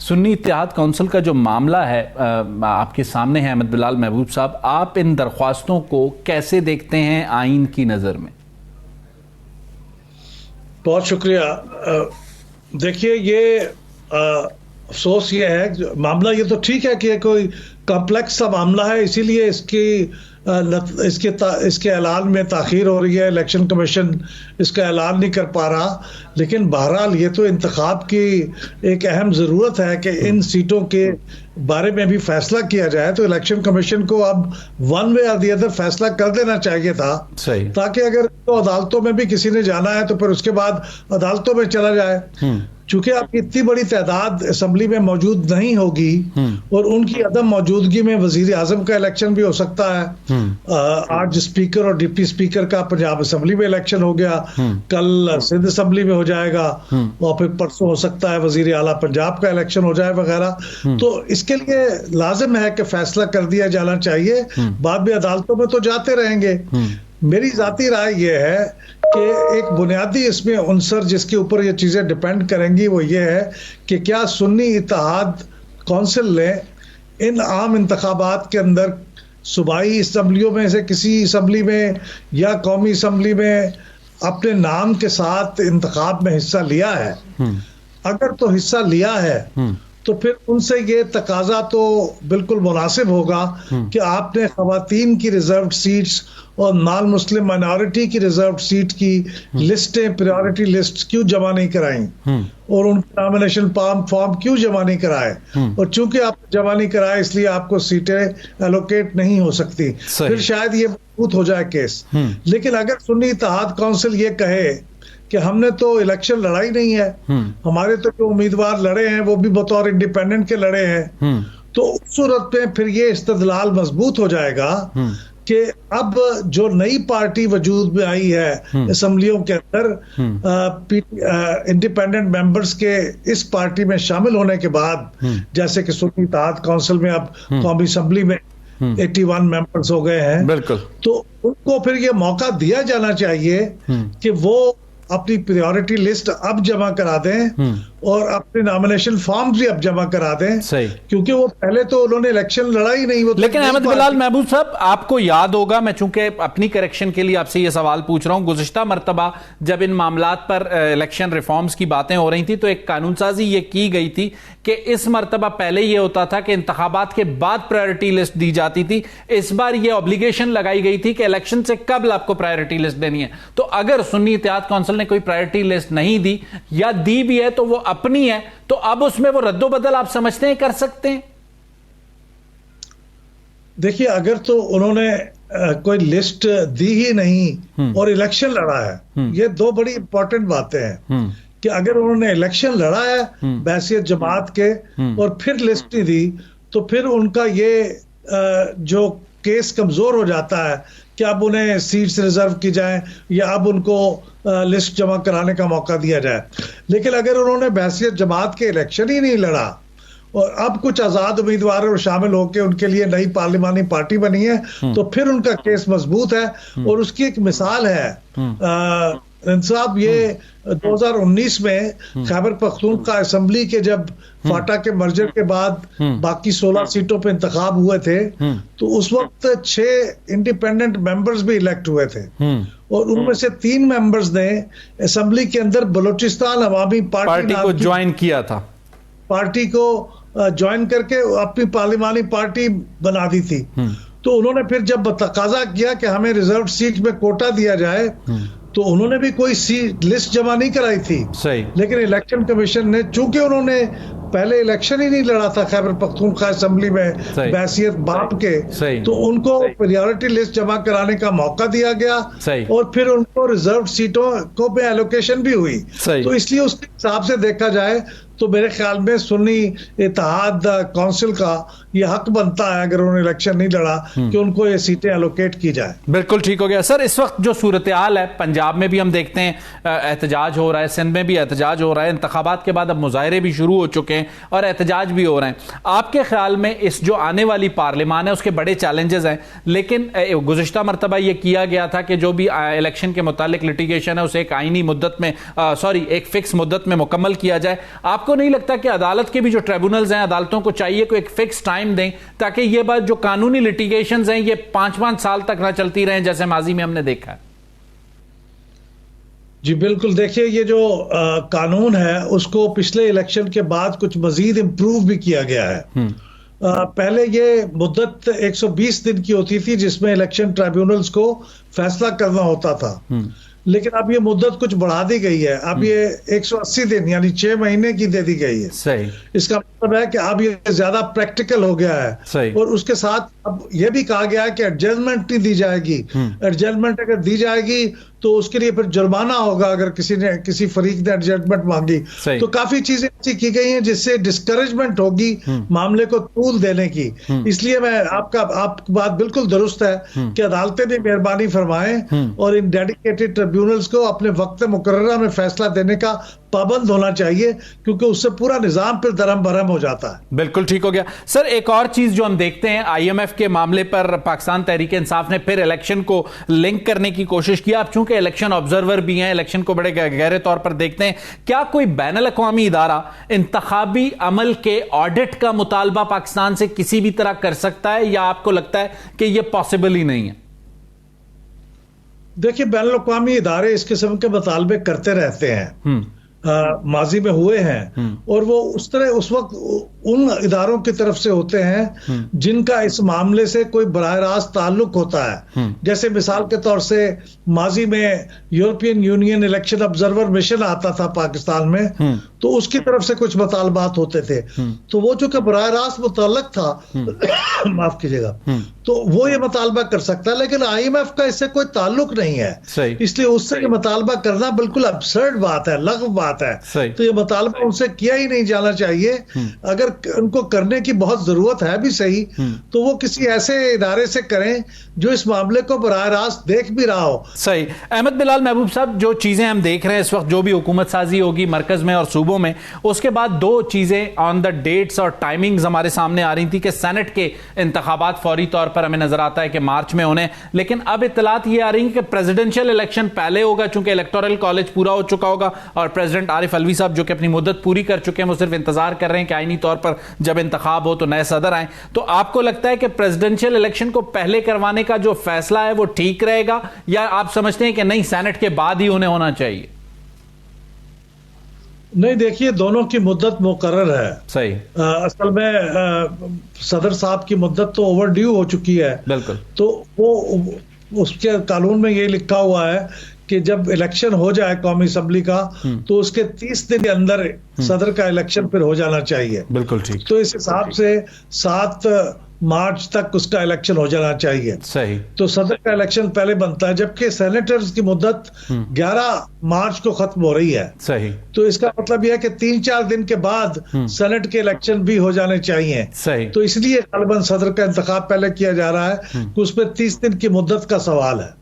सुन्नी इत्तेहाद council का जो मामला है आपके सामने है अहमद बिलाल महबूब साहब, आप इन दरख्वास्तों को कैसे देखते हैं आइन की नज़र में? बहुत शुक्रिया। देखिए, ये अफसोस ये है, मामला ये तो ठीक है कि कोई कॉम्प्लेक्स सा मामला है, इसीलिए इसके ऐलान में ताख़ीर हो रही है। इलेक्शन कमीशन इसका ऐलान नहीं कर पा रहा, लेकिन बहरहाल ये तो इंतखाब की एक अहम ज़रूरत है कि इन सीटों के बारे में भी फैसला किया जाए। तो इलेक्शन कमीशन को अब वन वे और दी अदर फैसला कर देना चाहिए था, ताकि अगर तो अदालतों में भी किसी ने जाना है तो फिर उसके बाद अदालतों में चला जाए। चूंकि अब इतनी बड़ी तादाद असम्बली में मौजूद नहीं होगी और उनकी अदम मौजूदगी में वजीर आजम का इलेक्शन भी हो सकता है। आज स्पीकर और डिप्टी स्पीकर का पंजाब असम्बली में इलेक्शन हो गया, कल सिंध असम्बली में हो जाएगा और फिर परसों हो सकता है वजीर आला पंजाब का इलेक्शन हो जाए वगैरह। तो इसके लिए लाजिम है कि फैसला कर दिया जाना चाहिए। बाद में अदालतों में तो जाते रहेंगे। मेरी जाती राय यह है कि एक बुनियादी इसमें उनसर जिसके ऊपर ये चीज़ें डिपेंड करेंगी वो ये है कि क्या सुन्नी इत्तेहाद कौंसिल ने इन आम इंतखाबात के अंदर सूबाई असम्बलियों में से किसी असम्बली में या कौमी असम्बली में अपने नाम के साथ इंतखाब में हिस्सा लिया है। अगर तो हिस्सा लिया है तो फिर उनसे ये तकाजा तो बिल्कुल मुनासिब होगा कि आपने खवातीन की रिजर्व सीट्स और नॉन मुस्लिम माइनॉरिटी की रिजर्व सीट की लिस्टें, प्रायोरिटी लिस्ट क्यों जमा नहीं कराई और उनके नॉमिनेशन फॉर्म क्यों जमा नहीं कराए। और चूंकि आप जमा नहीं कराए इसलिए आपको सीटें एलोकेट नहीं हो सकती। फिर शायद ये मजबूत हो जाए केस। लेकिन अगर सुन्नी इत्तेहाद कौंसिल ये कहे कि हमने तो इलेक्शन लड़ाई नहीं है, हमारे तो जो उम्मीदवार लड़े हैं वो भी बतौर इंडिपेंडेंट के लड़े हैं, तो उस सूरत में फिर ये इस्तदलाल मजबूत हो जाएगा कि अब जो नई पार्टी वजूद में आई है असम्बलियों के अंदर इंडिपेंडेंट मेंबर्स के इस पार्टी में शामिल होने के बाद, जैसे कि सुन्नी इत्तेहाद कौंसिल में अब कौमी असम्बली में 81 मेंबर्स हो गए हैं, बिल्कुल, तो उनको फिर ये मौका दिया जाना चाहिए कि वो अपनी प्रायोरिटी लिस्ट अब जमा करा दें और अपने नॉमिनेशन फॉर्म भी अब जमा करा दें। सही, क्योंकि वो पहले तो उन्होंने इलेक्शन लड़ा ही नहीं। वो लेकिन अहमद बिलाल महबूब साहब, आपको याद होगा, मैं चूंकि अपनी करेक्शन के लिए आपसे ये सवाल पूछ रहा हूं, गुज़िश्ता मर्तबा जब इन मामलात पर इलेक्शन रिफॉर्म्स की बातें हो रही थी तो एक कानून साजी ये की गई थी कि इस मर्तबा पहले ये होता था कि इंतखाबात के बाद प्रायोरिटी लिस्ट दी जाती थी। इस बार ये ऑब्लिगेशन लगाई गई थी कि इलेक्शन से कबल आपको प्रायोरिटी लिस्ट देनी है। तो अगर सुन्नी इत्तेहाद कौंसिल ने कोई प्रायोरिटी लिस्ट नहीं दी या दी भी है तो वो अपनी है, तो अब उसमें वो रद्दोबदल आप समझते हैं कर सकते हैं? देखिए, अगर तो उन्होंने कोई लिस्ट दी ही नहीं और इलेक्शन लड़ा है, ये दो बड़ी इंपॉर्टेंट बातें हैं कि अगर उन्होंने इलेक्शन लड़ा है बैसियत जमात के और फिर लिस्ट नहीं दी तो फिर उनका ये जो केस कमजोर हो जाता है कि अब उन्हें सीट्स रिजर्व की जाए या अब उनको लिस्ट जमा कराने का मौका दिया जाए। लेकिन अगर उन्होंने बैसियत जमात के इलेक्शन ही नहीं लड़ा और अब कुछ आजाद उम्मीदवार और शामिल होकर उनके लिए नई पार्लिमानी पार्टी बनी है तो फिर उनका केस मजबूत है। और उसकी एक मिसाल है इंसाफ, ये 2019 में खैबर पख्तूनख्वा असेंबली के जब फाटा के मर्जर के बाद बाकी 16 सीटों पे इंतखाब हुए थे तो उस वक्त 6 इंडिपेंडेंट मेंबर्स भी इलेक्ट हुए थे और उनमें से 3 मेंबर्स ने असेंबली के अंदर बलूचिस्तान अवामी पार्टी को ज्वाइन किया था, पार्टी को ज्वाइन करके अपनी पार्लिमानी पार्टी बना दी थी। तो उन्होंने फिर जब तकाजा किया कि हमें रिजर्व सीट में कोटा दिया जाए तो उन्होंने भी कोई लिस्ट जमा नहीं कराई थी। सही, लेकिन इलेक्शन कमीशन ने, चूंकि उन्होंने पहले इलेक्शन ही नहीं लड़ा था खैबर पख्तूनख्वा असेंबली में बैसियत बाप के, तो उनको प्रायोरिटी लिस्ट जमा कराने का मौका दिया गया और फिर उनको रिजर्व सीटों को पे एलोकेशन भी हुई। तो इसलिए उसके हिसाब से देखा जाए तो मेरे ख्याल में सुन्नी इत्तेहाद कौंसिल का ये हक बनता है, अगर उन्होंने इलेक्शन नहीं लड़ा, कि उनको ये सीटें एलोकेट की जाए। बिल्कुल ठीक हो गया सर। इस वक्त जो सूरत हाल है, पंजाब में भी हम देखते हैं एहतजाज हो रहा है, सिंध में भी एहतजाज हो रहा है, इंतखाबात के बाद अब मुजाहरे भी शुरू हो चुके हैं। हैं और एहतजाज भी हो रहे हैं। आपके ख्याल में इस जो आने वाली पार्लियामान है उसके बड़े चैलेंजेस हैं, लेकिन गुज़िश्ता मरतबा ये किया गया था कि जो भी इलेक्शन के मुतालिक लिटिगेशन है उसे एक आईनी मुद्दत में एक फिक्स मुद्दत में मुकम्मल किया जाए। आपको नहीं लगता कि अदालत के भी जो ट्रिब्यूनल्स हैं, अदालतों को चाहिए कि एक फिक्स टाइम दें ताकि ये बात जो कानूनी लिटिगेशंस हैं ये 5-5 साल तक ना चलती रहें जैसे माजी में हमने देखा है? जी बिल्कुल, देखिए ये जो कानून है उसको पिछले इलेक्शन के बाद कुछ मजीद इम्प्रूव भी किया गया है। पहले ये मुद्दत 120 दिन की होती थी जिसमें इलेक्शन ट्राइब्यूनल्स को फैसला करना होता था, लेकिन अब ये मुद्दत कुछ बढ़ा दी गई है। अब ये 180 दिन यानी 6 महीने की दे दी गई है। सही। इसका मतलब है कि अब ये ज्यादा प्रैक्टिकल हो गया है। सही। और उसके साथ अब ये भी कहा गया है कि एडजस्टमेंट नहीं दी जाएगी। एडजस्टमेंट अगर दी जाएगी तो उसके लिए फिर जुर्माना होगा अगर किसी फरीक ने एडजस्टमेंट मांगी। तो काफी चीजें ऐसी की गई हैं जिससे डिस्करेजमेंट होगी मामले को तूल देने की। इसलिए मैं आपकी बात बिल्कुल दुरुस्त है कि अदालतें भी मेहरबानी फरमाएं और इन डेडिकेटेड ट्रिब्यूनल्स को अपने वक्त मुकर्ररा में फैसला देने का पाबंद होना चाहिए, क्योंकि उससे पूरा निजाम फिर दरम भरम हो जाता है। बिल्कुल ठीक हो गया। सर, एक और चीज जो हम देखते हैं, IMF के मामले पर पाकिस्तान तहरीक इंसाफ ने फिर इलेक्शन को लिंक करने की कोशिश की। आप चूंकि इलेक्शन ऑब्जर्वर भी हैं, इलेक्शन को बड़े गहरे तौर पर देखते हैं, क्या कोई बैनुल अक़वामी इदारा इंतखाबी अमल के ऑडिट का मुतालबा पाकिस्तान से किसी भी तरह कर सकता है, या आपको लगता है कि यह पॉसिबल ही नहीं है? देखिए, बैनुल अक़वामी इदारे इस किस्म के मुतालबे करते रहते हैं, माजी में हुए हैं, और वो उस वक्त उन इदारों की तरफ से होते हैं जिनका इस मामले से कोई बराह रास्त ताल्लुक होता है। जैसे मिसाल के तौर से माजी में European union election observer mission आता था पाकिस्तान में, तो उसकी तरफ से कुछ मुतालबात होते थे, तो वो जो कि बराह रास्त मुतल्लक था माफ कीजिएगा, तो वो ये मुतालबा कर सकता है, लेकिन IMF का इससे कोई ताल्लुक नहीं है। इसलिए उससे ये मुतालबा करना बिल्कुल अब्सर्ड बात है, लग़्व बात है। तो ये मुतालबा उनसे किया ही नहीं जाना चाहिए। अगर उनको करने की बहुत जरूरत है भी सही, तो वो किसी ऐसे इदारे से करें जो इस मामले को बराह रास्त देख भी रहा हो। सही। अहमद बिलाल महबूब साहब, जो चीजें हम देख रहे हैं इस वक्त, जो भी हुकूमत साजी होगी मरकज में और सूबों में, उसके बाद दो चीजें ऑन द डेट्स और टाइमिंग्स हमारे सामने आ रही थी कि सेनेट के इंतखाबात फौरी तौर पर हमें नजर आता है कि मार्च में होने, लेकिन अब इत्तलात ये आ रही है कि प्रेसिडेंशियल इलेक्शन पहले होगा, चूंकि इलेक्टोरल कॉलेज पूरा हो चुका होगा और प्रेसिडेंट आरिफ अलवी साहब जो कि अपनी मुद्दत पूरी कर चुके हैं, वो सिर्फ इंतजार कर रहे हैं कि आईनी तौर पर जब इंतखाब हो तो नए सदर आए। तो आपको लगता है कि प्रेसिडेंशियल इलेक्शन को पहले करवाने का जो फैसला है वो ठीक रहेगा, या आप समझते हैं कि नहीं, सेनेट के बाद ही उन्हें होना चाहिए? नहीं, देखिए, दोनों की मुद्दत मुकर्रर है। सही। असल में सदर साहब की मुद्दत तो ओवर ड्यू हो चुकी है। बिल्कुल। तो वो उसके कानून में ये लिखा हुआ है कि जब इलेक्शन हो जाए कौमी असेंबली का, तो उसके 30 दिन के अंदर सदर का इलेक्शन फिर हो जाना चाहिए। बिल्कुल ठीक। तो इस हिसाब से 7 मार्च तक उसका इलेक्शन हो जाना चाहिए। सही। तो सदर का इलेक्शन पहले बनता है, जबकि सेनेटर्स की मुद्दत 11 मार्च को खत्म हो रही है। सही। तो इसका मतलब यह है कि 3-4 दिन के बाद सेनेट के इलेक्शन भी हो जाने चाहिए। सही। तो इसलिए गालिबन सदर का इंतखाब पहले किया जा रहा है कि उसमें 30 दिन की मुद्दत का सवाल है।